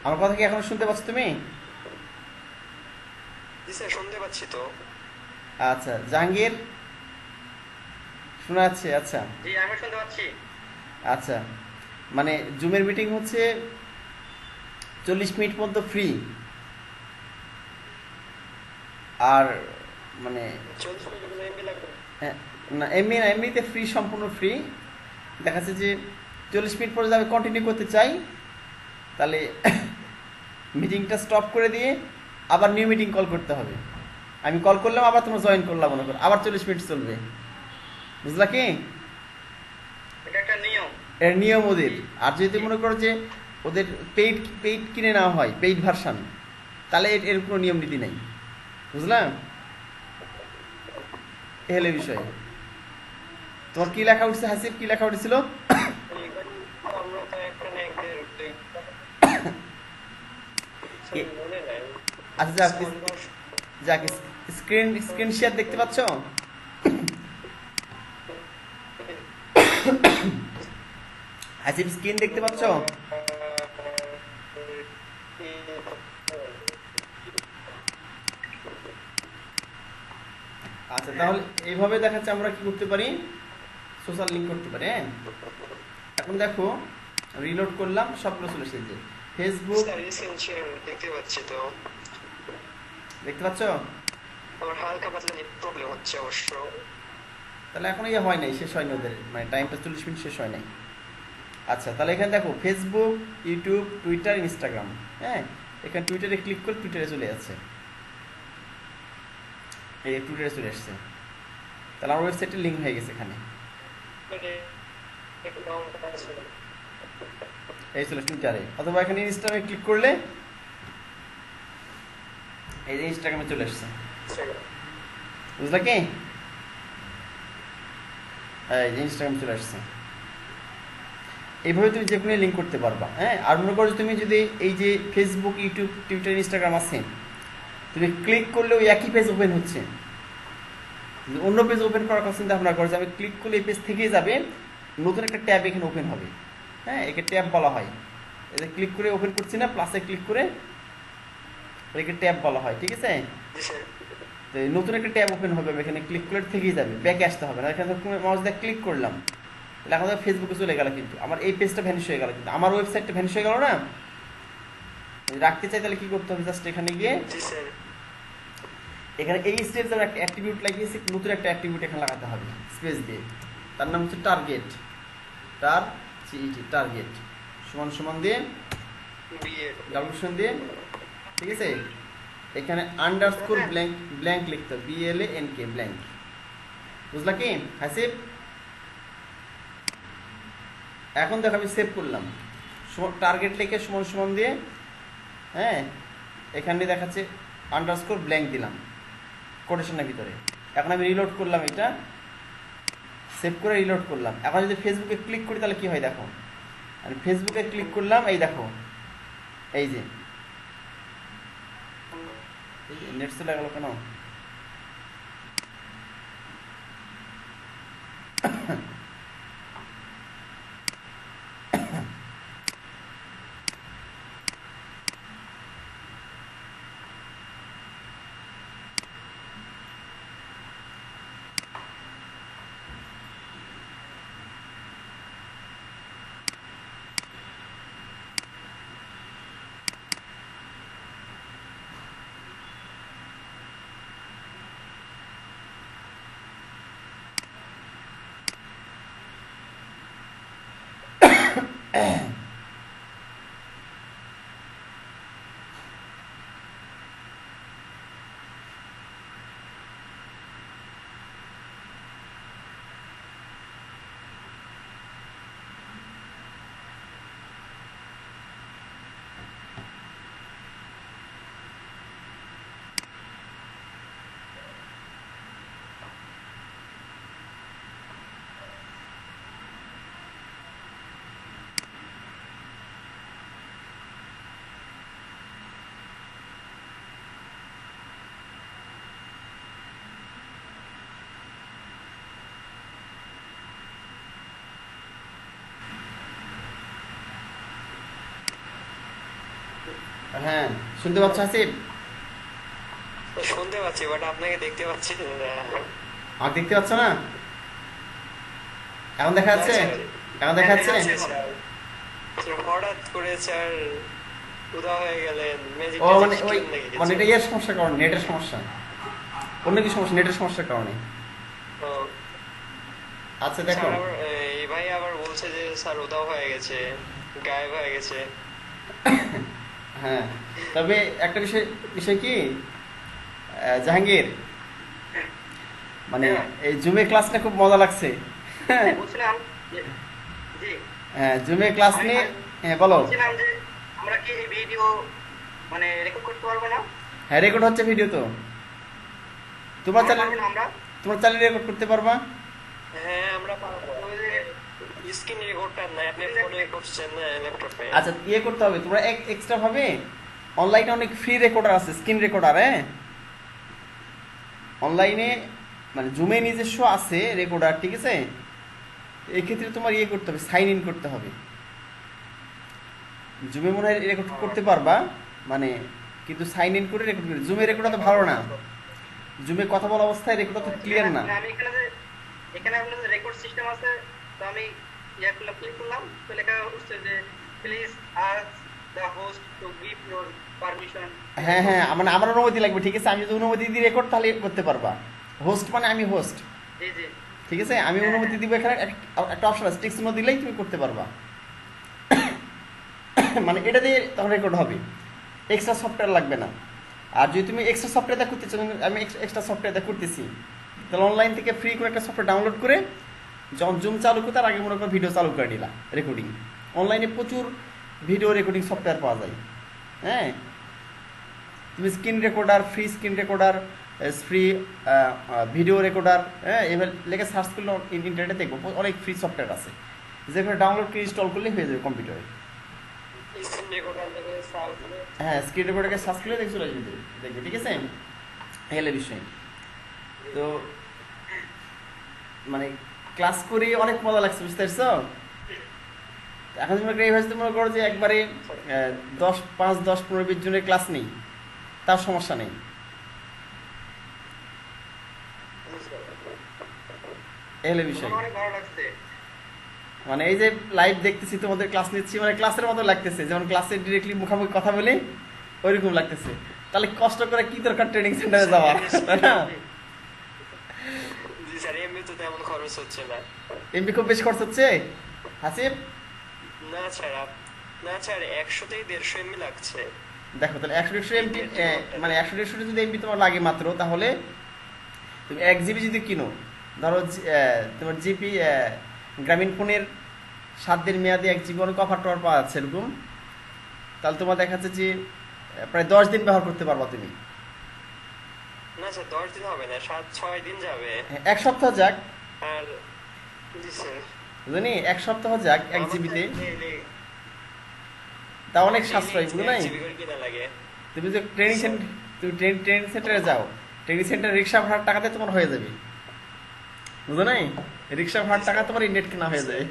আমার কথা কি এখন শুনতে পাচ্ছ তুমি? জি স্যার, শুনতে পাচ্ছি তো। আচ্ছা, জাহাঙ্গীর শোনা যাচ্ছে? আচ্ছা জি, আমি শুনতে পাচ্ছি। আচ্ছা, মানে জুমের মিটিং হচ্ছে 40 মিনিট পর্যন্ত ফ্রি, আর মানে না এমনিতে ফ্রি, সম্পূর্ণ ফ্রি। দেখাচ্ছে যে 40 মিনিট পরে যদি আমি কন্টিনিউ করতে চাই, তাহলে মিটিংটা স্টপ করে দিয়ে আবার নিউ মিটিং কল করতে হবে। আমি কল করলাম, আবার তোমরা জয়েন করলাম, মনে করো আবার 40 মিনিট চলবে, বুঝলা কি? এটা একটা নিয়ম, এর নিয়ম ওদের। আর যদি মনে করো যে ওদের পেইড কিনে নেওয়া হয়, পেইড ভার্সান, তাহলে এর কোনো নিয়ম নীতি নেই, বুঝলাম? এ হলে বিষয়। তোমার কি লেখা উঠছে হাসিব, কি লেখা উঠেছিল? আচ্ছা যাক, স্ক্রিন শেয়ার দেখতে পাচ্ছ? হাসিব স্ক্রিন দেখতে পাচ্ছ? আচ্ছা, তাহলে এইভাবে দেখাচ্ছে আমরা কি করতে পারি, সোশ্যাল লিঙ্ক করতে পারি। হ্যাঁ, এখন দেখো রিলোড করলাম, সবগুলো চলে এসেছে। ফেসবুক দেখতে পাচ্ছি তো, দেখতে পাচ্ছ? আমার হালকা পাতলা নেট প্রবলেম হচ্ছে অবশ্য। তাহলে এখন ইয়ে হয় নাই, শেষ হয়নি ওদের, মানে টাইমটা 40 মিনিট শেষ হয় নাই। আচ্ছা, তাহলে এখানে দেখো ফেসবুক, ইউটিউব, টুইটার, ইনস্টাগ্রাম। হ্যাঁ, এখানে টুইটারে ক্লিক করে টুইটারে চলে যাচ্ছে, এই টুইটারে চলে আসছে। তাহলে আমার ওয়েবসাইটে লিঙ্ক হয়ে গেছে এখানে, এই চলে টুইটারে। অথবা এখানে ইনস্টাগ্রামে ক্লিক করলে এই যে ইনস্টাগ্রামে চলে আসছে, বুঝলা কি? এই যে ইনস্টাগ্রামে চলে আসছে। এইভাবে তুমি যে কোনো লিঙ্ক করতে পারবা। হ্যাঁ, আর মনে করো তুমি যদি এই যে ফেসবুক, ইউটিউব, টুইটার, ইনস্টাগ্রাম আছে, তুমি ক্লিক করলে ওই একই পেজ ওপেন হচ্ছে, অন্য পেজ ওপেন করার কথা চিন্তা ভাবনা করো যে আমি ক্লিক করলে এই পেজ থেকেই যাবে, নতুন একটা ট্যাব এখানে ওপেন হবে। হ্যাঁ, একে ট্যাব বলা হয়। এই যে ক্লিক করে ওপেন করছি না, প্লাসে ক্লিক করে, একে ট্যাব বলা হয়, ঠিক আছে? তো নতুন একটা ট্যাব ওপেন হবে, এখানে ক্লিক করে থেকেই যাবে, ব্যাকে আসতে হবে না। এখানে মাউস দিয়ে ক্লিক করলাম, তাহলে এখন ফেসবুকে চলে গেল, কিন্তু আমার এই পেজটা ভ্যানিশ হয়ে গেল, কিন্তু আমার ওয়েবসাইটটা ভ্যানিশ হয়ে গেল না। রাখতে চাই তাহলে কি করতে হবে, জাস্ট এখানে গিয়ে এখানে এই স্টেজ একটা অ্যাট্রিবিউট লাগিয়েছি, নতুন একটা অ্যাট্রিবিউট এখানে লাগাতে হবে স্পেস দিয়ে। তার নাম হচ্ছে টার্গেট, টার্গেট সমান সমান দিয়ে ডাবল দিয়ে, ঠিক আছে? এখানে আন্ডারস্কোর ব্ল্যাঙ্ক লিখতে হবে, BLANK ব্ল্যাঙ্ক, বুঝলা কি হাসিব? এখন দেখো আমি সেভ করলাম, টার্গেট লিখে সমান সমান দিয়ে, হ্যাঁ এখানে দেখাচ্ছে আন্ডারস্কোর ব্ল্যাঙ্ক দিলাম কোটেশনের ভিতরে। এখন আমি রিলোড করলাম, এটা সেভ করে রিলোড করলাম। এখন যদি ফেসবুকে ক্লিক করি তাহলে কি হয় দেখো, আমি ফেসবুকে ক্লিক করলাম, এই দেখো এই যে নেট চলে গেল কেন? হ্যাঁ, শুনতে পাচ্ছ হাসিব? শুনতে পাচ্ছি, বাট আপনাকে দেখতে পাচ্ছি না। আর দেখতে পাচ্ছ না? এখন দেখা যাচ্ছে? এখন দেখা যাচ্ছে? হঠাৎ করে স্যার উদা হয়ে গেলেন। ও মানে ওই মানে এটা ইয়ের সমস্যার কারণে, নেটের সমস্যা, অন্য কি সমস্যা? নেটের সমস্যার কারণে। আচ্ছা দেখো, এই ভাই আবার বলছে যে স্যার উদাও হয়ে গেছে, গায়েব হয়ে গেছে। হ্যাঁ, তবে একটা বিষয় বিষয় কি জাহাঙ্গীর, মানে এই জুমে ক্লাসটা খুব মজা লাগছে। হ্যাঁ, জুমে ক্লাস নিয়ে বলো। আমরা কি এই ভিডিও মানে রেকর্ড করতে পারবো না? হ্যাঁ, রেকর্ড হচ্ছে ভিডিও তো। তোমার চ্যানেলে রেকর্ড করতে পারবা? হ্যাঁ, আমরা পারবো। স্ক্রিন রেকর্ডটা না, আপনি ফোনে করছেন না ল্যাপটপে। আচ্ছা, ইয়ে করতে হবে তোমরা এক্সট্রা ভাবে অনলাইনে অনেক ফ্রি রেকর্ডার আছে, স্ক্রিন রেকর্ডার। হ্যাঁ, অনলাইনে মানে জুমে নিজস্ব আছে রেকর্ডার, ঠিক আছে? এই ক্ষেত্রে তোমার ইয়ে করতে হবে, সাইন ইন করতে হবে। জুমে মনে হয় রেকর্ড করতে পারবা, মানে কিন্তু সাইন ইন করে রেকর্ড করে। জুমে রেকর্ডটা তো ভালো না, জুমে কথা বলা অবস্থায় রেকর্ডটা তো ক্লিয়ার না। আমি এখানে আপনাদের রেকর্ড সিস্টেম আছে, তো আমি ইয়া করলাম, ক্লিক করলাম, তো লেখা হচ্ছে যে please ask the host to give your permission. হ্যাঁ হ্যাঁ, মানে আমার অনুমতি লাগবে, ঠিক আছে? আমি যদি অনুমতি দিই রেকর্ড, তাহলে করতে পারবা। হোস্ট মানে আমি হোস্ট, জি জি, ঠিক আছে? আমি অনুমতি দিব, এখানে একটা অপশন আছে, টিক চিহ্ন দিলেই তুমি করতে পারবা। মানে এটা দিয়ে তখন রেকর্ড হবে, এক্সট্রা সফটওয়্যার লাগবে না। আর যদি তুমি এক্সট্রা সফটওয়্যার করতে চাও, আমি এক্সট্রা সফটওয়্যার করতেছি, তাহলে অনলাইন থেকে ফ্রি করে একটা সফটওয়্যার ডাউনলোড করে যখন জুম চালু করতে আগে মনে করো ভিডিও চালু করে দিলা, রেকর্ডিং। অনলাইনে প্রচুর ভিডিও রেকর্ডিং সফটওয়্যার পাওয়া যায়। হ্যাঁ, তুমি screen recorder, free screen recorder, free video recorder, হ্যাঁ, এবার লেগে সার্চ করলে ইন্টারনেটে দেখবো অনেক ফ্রি সফটওয়্যার আছে, যেখানে ডাউনলোড করে ইনস্টল করলে হয়ে যাবে কম্পিউটারে। হ্যাঁ, স্ক্রিন রেকর্ডারকে সার্চ করলে দেখে চলে আসবে, দেখবে, ঠিক আছে? এলে বিষয় তো মানে ক্লাস করে অনেক মজা লাগছে, বুঝতে পারছো? এখন তুমি এইভাবে মনে করো যে একবারে 5-10-15-20 জনের ক্লাস নেই, তার সমস্যা নেই। এলে বিষয় মানে এই যে লাইভ দেখতেছি, তোমাদের ক্লাস নিচ্ছি, মানে ক্লাসের মতো লাগতেছে, যেমন ক্লাসে ডিরেক্টলি মুখামুখি কথা বলে ওইরকম লাগতেছে। তাহলে কষ্ট করে কি দরকার ট্রেনিং সেন্টারে যাওয়া, তাই না? এমবি খুব বেশি খরচ হচ্ছে হাসিব? না স্যার 100 থেকে 150 এমবি লাগছে। দেখো, তাহলে 100-150 এমবি, মানে 100-150 যদি এমবি তোমার লাগে মাত্র, তাহলে তুমি 1 জিবি যদি কিনো, ধরো তোমার জিপি গ্রামীণ ফোনের 7 দিন মেয়াদে 1 জিবি অনেক অফার টফার পাওয়া যাচ্ছে এরকম, তাহলে তোমার দেখা যাচ্ছে যে প্রায় 10 দিন ব্যবহার করতে পারবা তুমি। না স্যার 10 দিন হবে না, 7-6 দিন যাবে। 1 সপ্তাহ যাক, আর জি স্যার বুঝলি, 1 সপ্তাহ যাক 1 জিবিতে, তা অনেক সাশ্রয়, বুঝলো নাই? তুমি যে তুমি ট্রেনিং সেন্টারে যাও, ট্রেনিং সেন্টার রিক্সা ভাড়ার টাকাতে তোমার হয়ে যাবে, বুঝো নাই? রিক্সা ভাড়ার টাকা তোমার নেট কেনা হয়ে যাবে।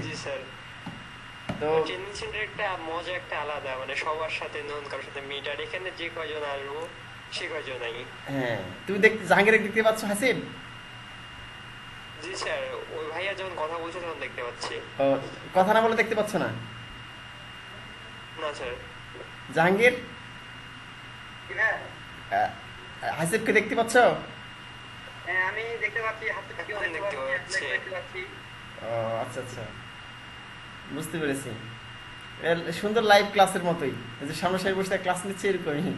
জি স্যার। তো ট্রেনিং সেন্টার একটা মজা একটা আলাদা, মানে সবার সাথে নতুন কারোর সাথে মিট, আর এখানে যে কয়জন আসবো সে কয়জন নাই। হ্যাঁ, তুমি জাহাঙ্গীর দেখতে পাচ্ছ হাসিব? জি স্যার, ওই ভাইয়া যখন কথা বলছে তখন দেখতে পাচ্ছি। ও, কথা না বলে দেখতে পাচ্ছ না? না স্যার। জাহাঙ্গীর হ্যাঁ হাসিবকে দেখতে পাচ্ছ? আমি দেখতে পাচ্ছি, হাসিবকেও দেখতে পাচ্ছি। ও আচ্ছা আচ্ছা, বুঝতে পেরেছি। সুন্দর লাইভ ক্লাসের মতোই, যে সামনে সামনে বসে ক্লাস নিচ্ছে এরকমই,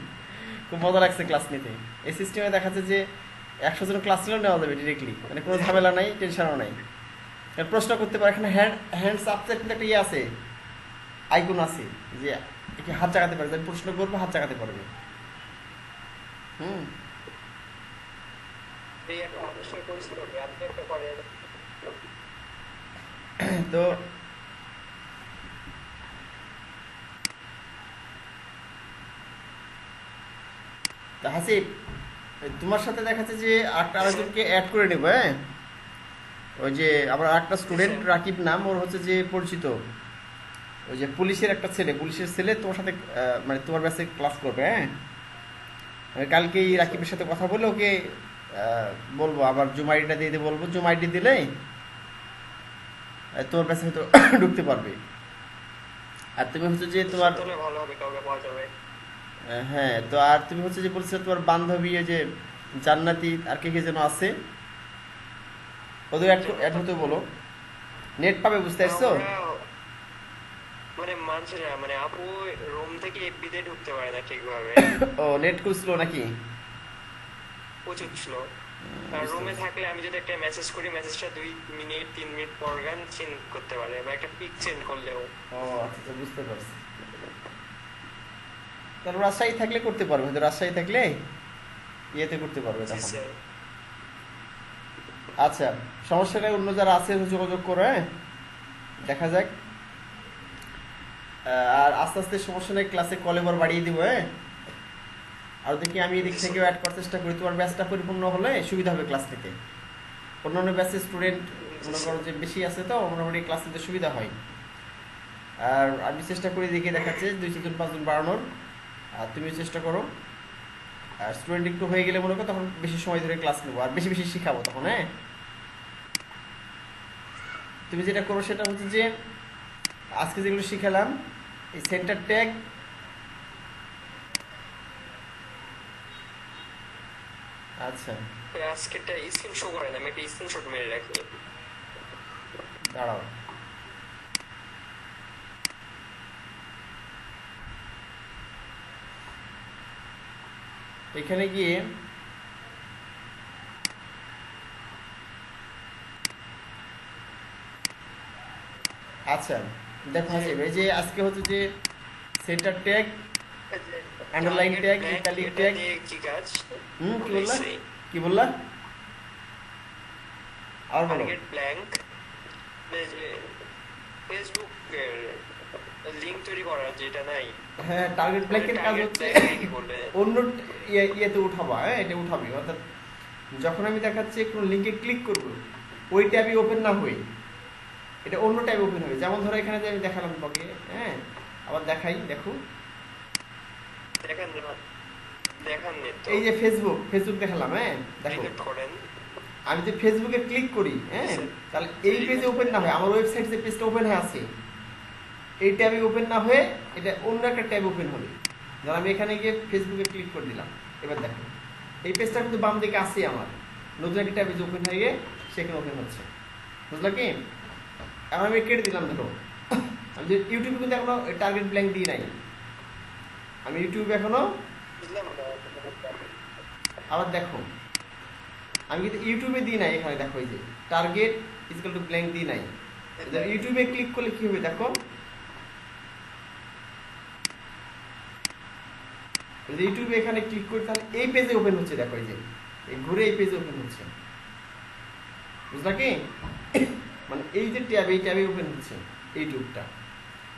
খুব মজা লাগছে ক্লাস নিতে। এই সিস্টেমে দেখাচ্ছে যে 100 জন ক্লাস নিলেও নেওয়া যাবে ডিরেক্টলি, মানে কোনো ঝামেলা নাই, টেনশনও নাই। প্রশ্ন করতে পারে, এখানে হ্যান্ডস আপ কিন্তু একটা ইয়ে আছে, আইকন আছে, যে হাত চাকাতে পারবে, আমি প্রশ্ন করবো হাত চাকাতে পারবে। এই একটা অবশ্যই পরিস্থিতি হবে, আপনি একটা করেন। তো হাসিব, তোমার সাথে দেখাচ্ছে যে আরেকজনকে অ্যাড করে নেবো। হ্যাঁ, ওই যে আবার একটা স্টুডেন্ট রাকিব নাম, ওর হচ্ছে যে পরিচিত, ওই যে পুলিশের একটা ছেলে, পুলিশের ছেলে তোমার সাথে মানে তোমার ব্যাচে ক্লাস করবে। হ্যাঁ, আমি কালকে এই রাকিবের সাথে কথা বলে ওকে বলবো, আবার জুম আইডিটা দিয়ে বলবো, জুম আইডি দিলে তোমার ব্যাচে হয়তো ঢুকতে পারবে। আর তুমি হচ্ছে যে তোমার ভালো হবে, কাউকে পাওয়া যাবে। হ্যাঁ, তো আর তুমি হচ্ছে যে বলছো তোমার বান্ধবী যে জান্নাতি আর কে কে যেন আছে, ওদের অ্যাড হতে বলো, নেট পাবে, বুঝতে পারছো? মানে মানছে না, মানে আপু রুম থেকে এফবিতে ঢুকতে পারে না ঠিকভাবে। ও, নেট খুব স্লো নাকি? প্রচুর স্লো। আর রুমে থাকলে আমি যদি একটা মেসেজ করি, মেসেজটা 2 মিনিট 3 মিনিট পর গান চেঞ্জ করতে পারে, বা একটা পিক চেঞ্জ করলেও। ও আচ্ছা, বুঝতে পারছি। তাহলে রাজশাহী থাকলে করতে পারবে, তো রাজশাহী থাকলে ইয়েতে করতে পারবে তখন। আচ্ছা, সমস্যাটা অন্য যারা আছে যোগাযোগ করে, দেখা যাক। আর আস্তে আস্তে সমস্যা নেই, ক্লাসে কল এবার বাড়িয়ে দিব। হ্যাঁ, আর দেখি আমি এদিক থেকে অ্যাড করার চেষ্টা করি, তোমার ব্যাচটা পরিপূর্ণ হলে সুবিধা হবে ক্লাস নিতে। অন্যান্য ব্যাচের স্টুডেন্ট মনে করো যে বেশি আছে, তো মোটামুটি ক্লাস নিতে সুবিধা হয়। আর আমি চেষ্টা করি, দেখে দেখাচ্ছে 2-4 জন 5 জন বাড়ানোর, আর তুমি চেষ্টা করো। আর স্টুডেন্ট একটু হয়ে গেলে মনে করো তখন বেশি সময় ধরে ক্লাস নেবো, আর বেশি বেশি শিখাবো তখন। হ্যাঁ, তুমি যেটা করো সেটা হচ্ছে যে আজকে যেগুলো শিখালাম, এই সেন্টার ট্যাগ, আচ্ছা আজকেরটা স্ক্রিন শো করে না, আমি একটা স্ক্রিনশট মেরে রাখি, দাঁড়াও। এখানে গিয়ে আচ্ছা দেখো হাসিব, এই যে আজকে হচ্ছে যে centre tag, underline tag, italic tag. কি কাজ? কি বললা, কি বললা? আর বলো। টার্গেট ব্ল্যাঙ্ক, ফেসবুক লিংক তৈরি করা যেটা নাই। হ্যাঁ, টার্গেট ব্ল্যাঙ্কের কাজ হচ্ছে অন্য ইয়েতে উঠাবা। হ্যাঁ, এটা উঠাবি, অর্থাৎ যখন আমি দেখাচ্ছি কোনো লিঙ্কে ক্লিক করব, ওই ট্যাবই ওপেন না হয়ে এটা অন্য ট্যাবে ওপেন হবে। যেমন ধরো এখানে যে আমি দেখালাম তোমাকে, হ্যাঁ, আবার দেখাই, দেখো এই যে ফেসবুক দেখালাম। হ্যাঁ, দেখো আমি যে ফেসবুকে ক্লিক করি, হ্যাঁ, তাহলে এই পেজে ওপেন না হয়, আমার ওয়েবসাইট যে পেজটা ওপেন হয়ে আছে এই ট্যাবে ওপেন না হয়ে এটা অন্য একটা ট্যাবে ওপেন হবে। ধর আমি এখানে গিয়ে ফেসবুকে ক্লিক করে দিলাম, এবার দেখো এই পেজটা কিন্তু বাম দিকে আছে আমার, নতুন একটা ট্যাবে ওপেন হয়ে গিয়ে সেখানে ওপেন হচ্ছে, বুঝলা কি? এখন আমি কেটে দিলাম। ধরো আমি যে ইউটিউবে কিন্তু এখনো টার্গেট ব্ল্যাঙ্ক দিই নাই, আমি ইউটিউবে এখনো, আবার দেখো আমি কিন্তু ইউটিউবে দিই নাই, এখানে দেখো এই যে টার্গেট ইকুয়াল টু ব্ল্যাঙ্ক দিই নাই। ইউটিউবে ক্লিক করলে কি হবে দেখো, ইউটিউবে এখানে ক্লিক করে তাহলে এই পেজে ওপেন হচ্ছে। দেখো এই যে এই ঘুরে এই পেজে ওপেন হচ্ছে, বুঝলা কি? মানে এই যে ট্যাব, এই ট্যাবে ওপেন হচ্ছে ইউটিউবটা।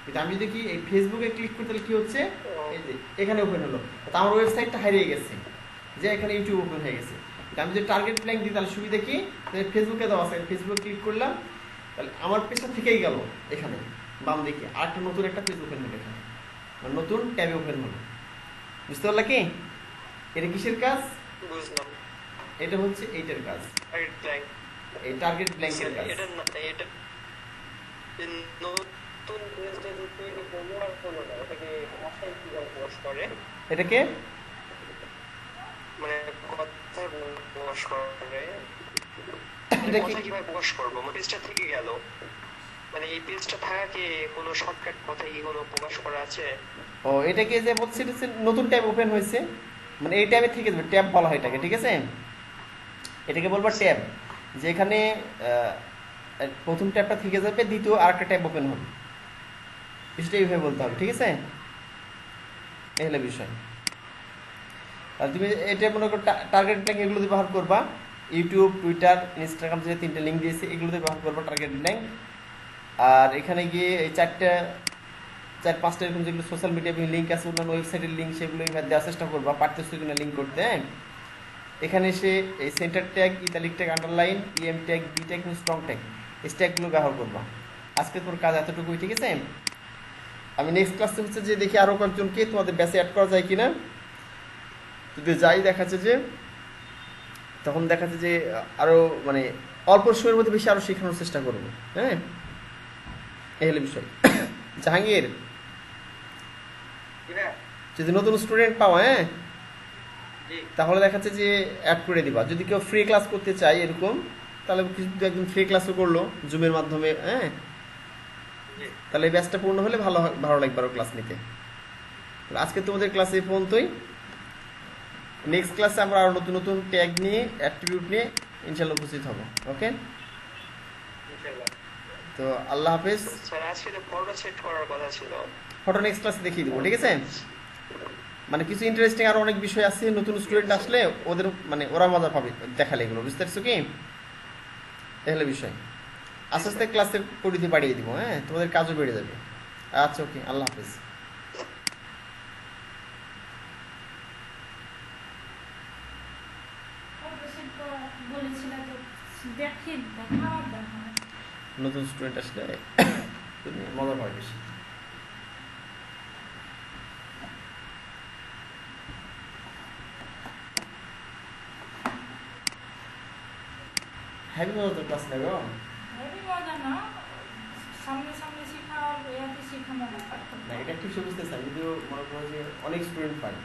কিন্তু আমি যদি কি এই ফেসবুকে ক্লিক করতে কি হচ্ছে, এই যে এখানে ওপেন হলো, তো আমার ওয়েবসাইটটা হারিয়ে গেছে, যে এখানে ইউটিউব ওপেন হয়ে গেছে। আমি যদি টার্গেট লিঙ্ক দিই তাহলে সুবিধা কি, ফেসবুকে দেওয়া আছে, ফেসবুকে ক্লিক করলাম, তাহলে আমার পেজটা থেকেই গেল এখানে বাম দিকে, আর একটা নতুন একটা পেজ ওপেন হলো, এখানে নতুন ট্যাবে ওপেন হলো। বুঝতে পারলা কি এটা কিসের কাজ? বুঝলাম। এটা হচ্ছে এইটার কাজ, এই টার্গেট ব্ল্যাঙ্কের কাজ। এটা নতুন পেজটা যে তৈরি করবো আর হলো না, এটাকে ভাষায় কিভাবে প্রকাশ করে? এটাকে মানে কথায় প্রকাশ করে, এটা কি কথায় কিভাবে প্রকাশ করবো? মানে পেজটা থেকে গেল, মানে এই পেজটা থাকা কি কোনো শর্টকাট কথায় কি কোনো প্রকাশ করা আছে? ও এটাকে যে বলছি এটা হচ্ছে নতুন ট্যাব ওপেন হয়েছে, মানে এই ট্যাবে থেকে যাবে, ট্যাব বলা হয় এটাকে, ঠিক আছে? এটাকে বলবো ট্যাব, যেখানে প্রথম ট্যাবটা থেকে যাবে, দ্বিতীয় আরেকটা ট্যাব ওপেন হবে, বিষয়টা এইভাবে বলতে হবে, ঠিক আছে? এই হলো বিষয়। আর তুমি এটা মনে করো টার্গেট লিঙ্ক এগুলো ব্যবহার করবা, ইউটিউব, টুইটার, ইনস্টাগ্রাম যে 3টে লিঙ্ক দিয়েছে এগুলোতে ব্যবহার করবা টার্গেট লিঙ্ক। আর এখানে গিয়ে এই 4-5টা এরকম যেগুলো সোশ্যাল মিডিয়া লিঙ্ক আছে, অন্যান্য ওয়েবসাইটের লিঙ্ক, সেগুলো দেওয়ার চেষ্টা করবা, পারতেছো কিনা লিঙ্ক করতে। এখানে এসে এই centre tag, italic tag, underline, EM tag, B tag, strong tag, এই ট্যাগগুলো ব্যবহার করবা। আজকে তোর কাজ এতটুকুই, ঠিক আছে? আমি নেক্সট ক্লাসে হচ্ছে যে দেখি আরও কয়েকজনকে তোমাদের ব্যাচে অ্যাড করা যায় কিনা, যদি যাই দেখাচ্ছে যে তখন দেখাচ্ছে যে আরও মানে অল্প সময়ের মধ্যে বেশি আরও শেখানোর চেষ্টা করবো। হ্যাঁ, এই হলো বিষয়। জাহাঙ্গীর, যদি নতুন স্টুডেন্ট পাও, হ্যাঁ, তাহলে দেখাচ্ছে যে অ্যাড করে দিবা। যদি কেউ ফ্রি ক্লাস করতে চায় এরকম, তাহলে কিছু একদম ফ্রি ক্লাসও করলো জুমের মাধ্যমে, হ্যাঁ, তাহলে এই ব্যাচটা পূর্ণ হলে ভালো লাগবে আরও ক্লাস নিতে। আজকে তোমাদের ক্লাসে এই পর্যন্তই। নেক্সট ক্লাসে আমরা আরও নতুন নতুন ট্যাগ নিয়ে, অ্যাট্রিবিউট নিয়ে ইনশাল্লাহ উপস্থিত হব। ওকে, তো আল্লাহ হাফেজ। স্যার আজকে তো ফটো সেট করার কথা ছিল, ফটো নেক্সট ক্লাসে দেখিয়ে দেবো, ঠিক আছে? মানে কিছু ইন্টারেস্টিং আরো অনেক বিষয় আছে, নতুন স্টুডেন্ট আসলে ওদের মানে ওরা মজা পাবে দেখালে এগুলো, বুঝতে পারছো কি? তাহলে বিষয় আস্তে আস্তে ক্লাসের পরিধি বাড়িয়ে দিব, হ্যাঁ, তোমাদের কাজও বেড়ে যাবে। আচ্ছা, ওকে, আল্লাহ হাফেজ। নতুন স্টুডেন্ট আসলে মজা পাবে বেশি। হ্যাভি মজা তো ক্লাস নেবে, না এটা ঠিক বুঝতেছে। আমি যদিও মনে করো যে অনেক স্টুডেন্ট পাই,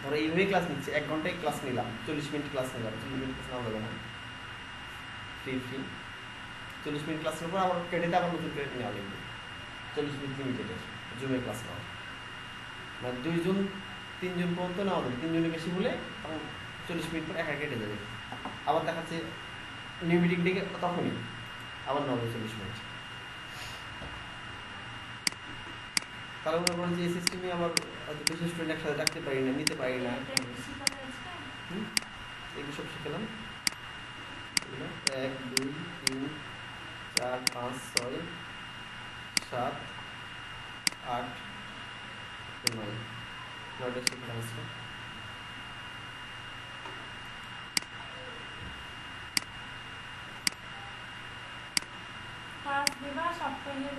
ধরো এইভাবে ক্লাস নিচ্ছে, 1 ঘন্টায় ক্লাস নিলাম, 40 মিনিট ক্লাস নিলাম, 40 মিনিট ক্লাস নেওয়া যাবে না, ফ্রি 40 মিনিট ক্লাস নেওয়ার পর আবার ক্রেডিট, আবার নতুন ক্রেডিট নেওয়া লাগবে, 40 মিনিট লিমিটেডের জুমে ক্লাস নেওয়া, মানে 2 জন 3 জন পর্যন্ত নেওয়া যাবে। 3 জনের বেশি হলে তখন 40 মিনিট পর একা কেটে যাবে। আবার দেখাচ্ছে নিউ মিটিং ডেকে তখনই আবার নেওয়া হবে 40 মিনিট। তাহলে মনে করেন যে এই সিস্টেমে আবার বেশি স্টুডেন্ট একসাথে রাখতে পারি না, নিতে পারি না। এগুলো সব শিখলাম, 1 2 3 4 5 6 7 8 9 9টা শিখলাম আজকে। সপ্তাহের